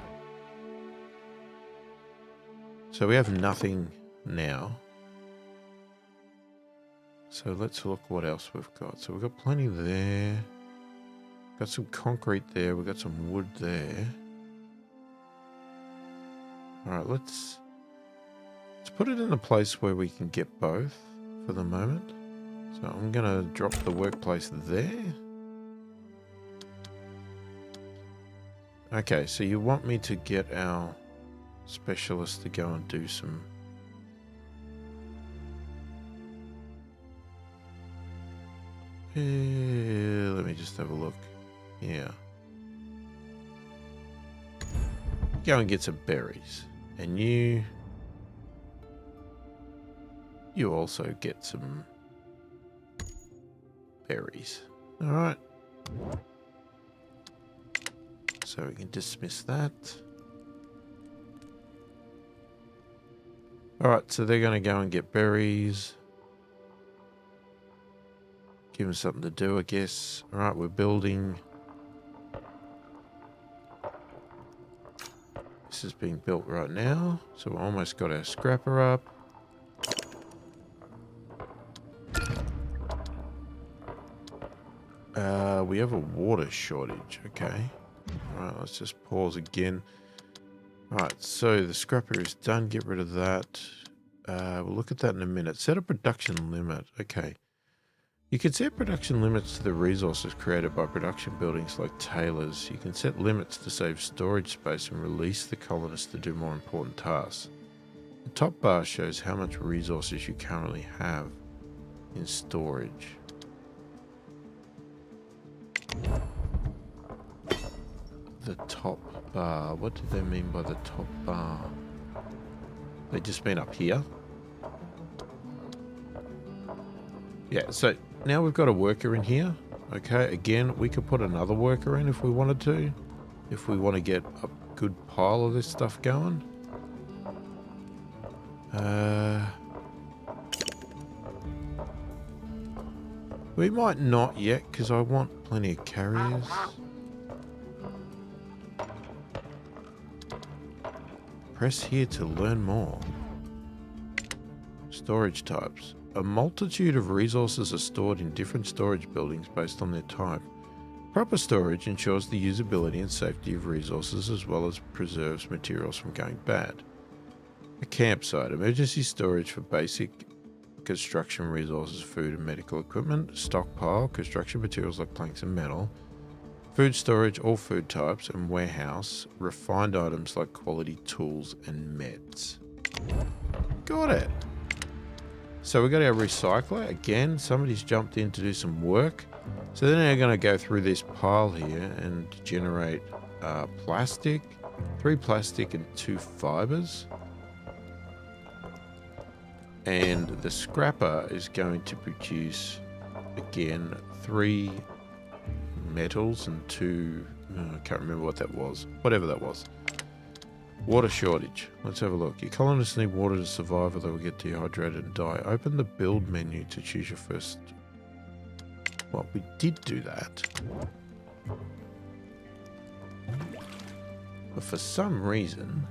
So we have nothing now. So let's look what else we've got. So we've got plenty there. Got some concrete there. We've got some wood there. Alright, let's put it in a place where we can get both for the moment. So I'm going to drop the workplace there. Okay, so you want me to get our specialist to go and do some... let me just have a look. Yeah. Go and get some berries. And you also get some berries. Alright. So we can dismiss that. Alright, so they're going to go and get berries. Give them something to do, I guess. Alright, we're building. This is being built right now. So we almost got our scrapper up. We have a water shortage. Okay. Alright, let's just pause again. Alright, so the scrapper is done. Get rid of that. We'll look at that in a minute. Set a production limit. Okay. You can set production limits to the resources created by production buildings like tailors. You can set limits to save storage space and release the colonists to do more important tasks. The top bar shows how much resources you currently have in storage. The top bar. What do they mean by the top bar? They just mean up here? Yeah, so now we've got a worker in here. Okay, again, we could put another worker in if we wanted to. If we want to get a good pile of this stuff going. We might not yet, because I want plenty of carriers. Press here to learn more. Storage types. A multitude of resources are stored in different storage buildings based on their type. Proper storage ensures the usability and safety of resources as well as preserves materials from going bad. A campsite. Emergency storage for basic construction resources, food and medical equipment. Stockpile. Construction materials like planks and metal. Food storage, all food types, and warehouse, refined items like quality tools and meds. Got it. So we got our recycler. Again, somebody's jumped in to do some work. So then they're going to go through this pile here and generate plastic, 3 plastic and 2 fibers. And the scrapper is going to produce, again, 3 metals and 2... I can't remember what that was. Whatever that was. Water shortage. Let's have a look. Your colonists need water to survive or they will get dehydrated and die. Open the build menu to choose your first... Well, we did do that. But for some reason...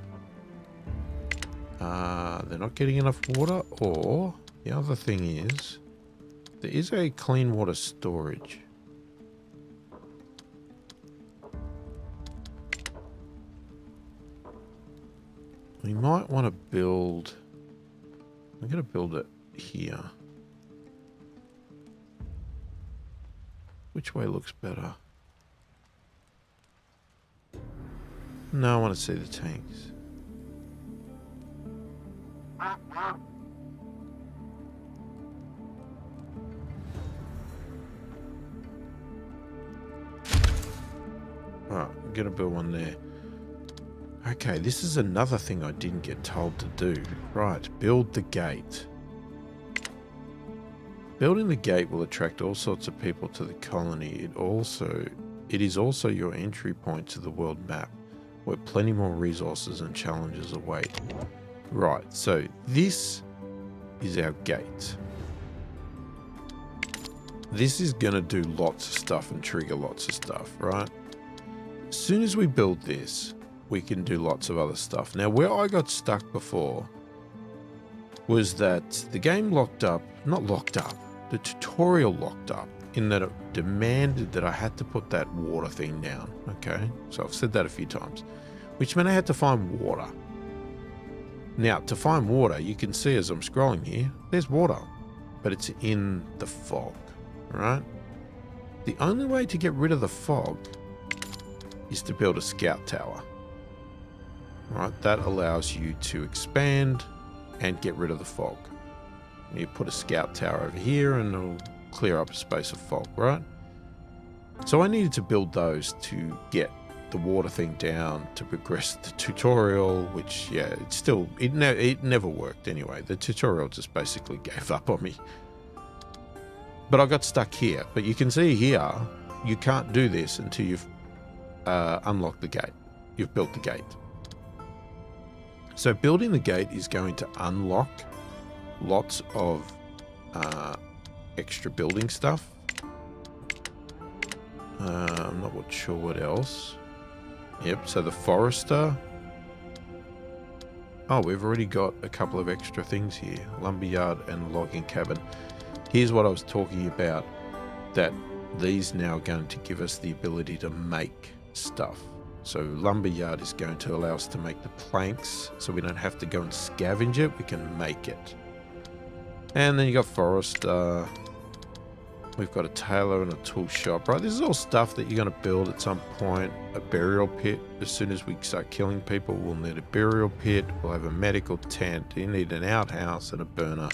they're not getting enough water, or the other thing is there is a clean water storage. We might want to build... I'm going to build it here. Which way looks better? No, I want to see the tanks. Alright, I'm going to build one there. Okay, this is another thing I didn't get told to do. Right, build the gate. Building the gate will attract all sorts of people to the colony. It is also your entry point to the world map, where plenty more resources and challenges await. Right, so this is our gate. This is going to do lots of stuff and trigger lots of stuff, right? As soon as we build this, we can do lots of other stuff. Now, where I got stuck before was that the game locked up, not locked up, the tutorial locked up in that it demanded that I had to put that water thing down, okay? So I've said that a few times, which meant I had to find water. Now, to find water, you can see as I'm scrolling here, there's water, but it's in the fog, right? The only way to get rid of the fog is to build a scout tower, right? That allows you to expand and get rid of the fog. You put a scout tower over here and it'll clear up a space of fog, right? So I needed to build those to get the water thing down to progress the tutorial, which, yeah, it never worked anyway. The tutorial just basically gave up on me. But I got stuck here. But you can see here, you can't do this until you've unlocked the gate. You've built the gate. So building the gate is going to unlock lots of extra building stuff. I'm not sure what else. Yep, so the forester. Oh, we've already got a couple of extra things here. Lumberyard and logging cabin. Here's what I was talking about, that these now are going to give us the ability to make stuff. So lumberyard is going to allow us to make the planks, so we don't have to go and scavenge it, we can make it. And then you got forester. We've got a tailor and a tool shop, right? This is all stuff that you're going to build at some point. A burial pit. As soon as we start killing people, we'll need a burial pit. We'll have a medical tent. You need an outhouse and a burner.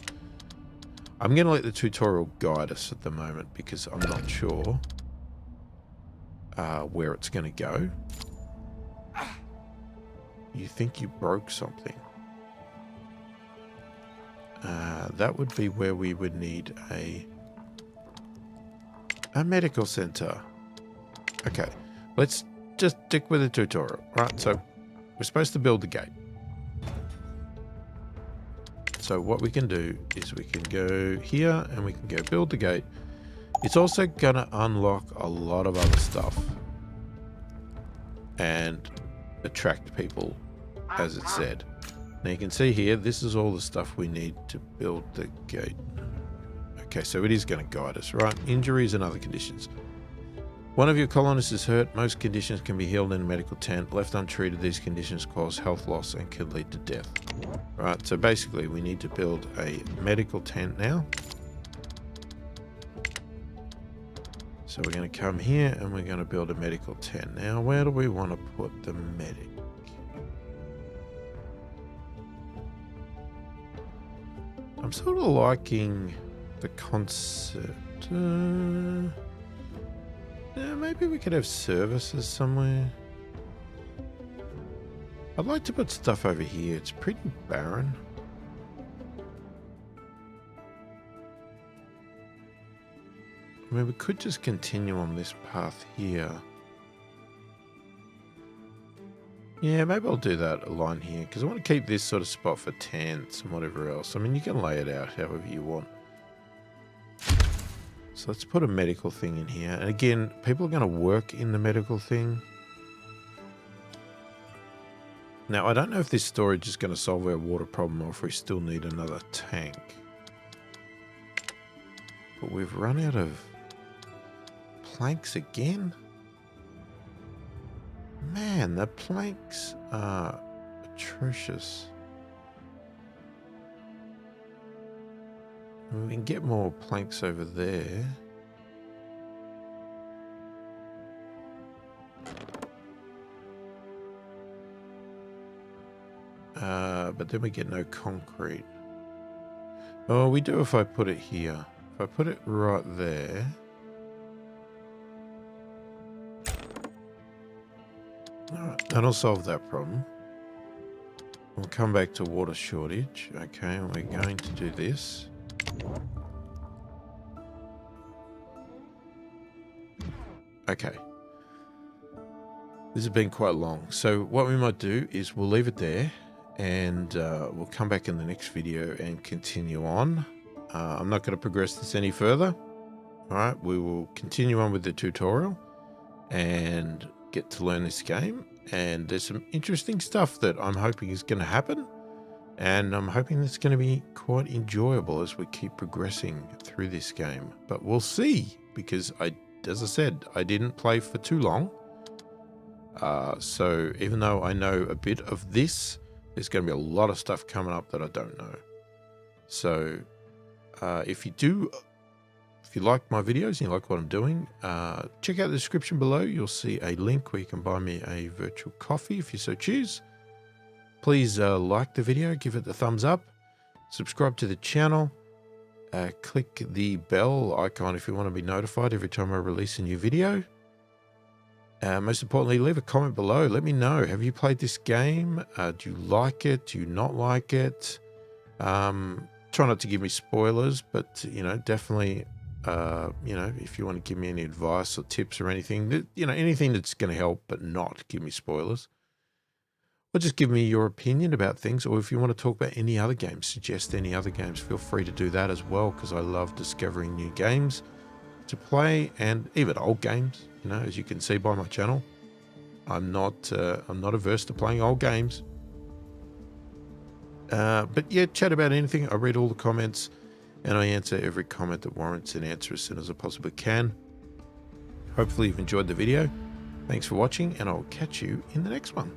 I'm going to let the tutorial guide us at the moment because I'm not sure where it's going to go. You think you broke something. That would be where we would need a medical center. Okay, let's just stick with the tutorial, right? So we're supposed to build the gate. So what we can do is we can go here and we can go build the gate. It's also going to unlock a lot of other stuff and attract people, as it said. Now you can see here, this is all the stuff we need to build the gate. Okay, so it is going to guide us, right? Injuries and other conditions. One of your colonists is hurt. Most conditions can be healed in a medical tent. Left untreated, these conditions cause health loss and can lead to death. Right, so basically we need to build a medical tent now. So we're going to come here and we're going to build a medical tent. Now, where do we want to put the medic? I'm I'm sort of liking the concept. Yeah, maybe we could have services somewhere. I'd like to put stuff over here. It's pretty barren. I mean, we could just continue on this path here. Yeah, maybe I'll do that line here because I want to keep this sort of spot for tents and whatever else. I mean, you can lay it out however you want. So let's put a medical thing in here. And again, people are going to work in the medical thing. Now, I don't know if this storage is going to solve our water problem or if we still need another tank. But we've run out of planks again. Man, the planks are atrocious. We can get more planks over there. But then we get no concrete. Oh, we do if I put it here. If I put it right there. Alright, that'll solve that problem. We'll come back to water shortage. Okay, and we're going to do this. Okay. This has been quite long. So what we might do is we'll leave it there and we'll come back in the next video and continue on. I'm not going to progress this any further. All right, we will continue on with the tutorial and get to learn this game. And there's some interesting stuff that I'm hoping is going to happen. And I'm hoping it's going to be quite enjoyable as we keep progressing through this game. But we'll see, because as I said, I didn't play for too long. So even though I know a bit of this, there's going to be a lot of stuff coming up that I don't know. So if you like my videos and you like what I'm doing, check out the description below. You'll see a link where you can buy me a virtual coffee if you so choose. Please like the video, give it the thumbs up, subscribe to the channel, click the bell icon if you want to be notified every time I release a new video. Most importantly, leave a comment below. Let me know, have you played this game? Do you like it? Do you not like it? Try not to give me spoilers, but, definitely, if you want to give me any advice or tips or anything, anything that's going to help, but not give me spoilers. Or just give me your opinion about things, or if you want to talk about any other games, suggest any other games, feel free to do that as well, because I love discovering new games to play, and even old games, as you can see by my channel. I'm not averse to playing old games. But yeah, chat about anything. I read all the comments, and I answer every comment that warrants an answer as soon as I possibly can. Hopefully you've enjoyed the video. Thanks for watching, and I'll catch you in the next one.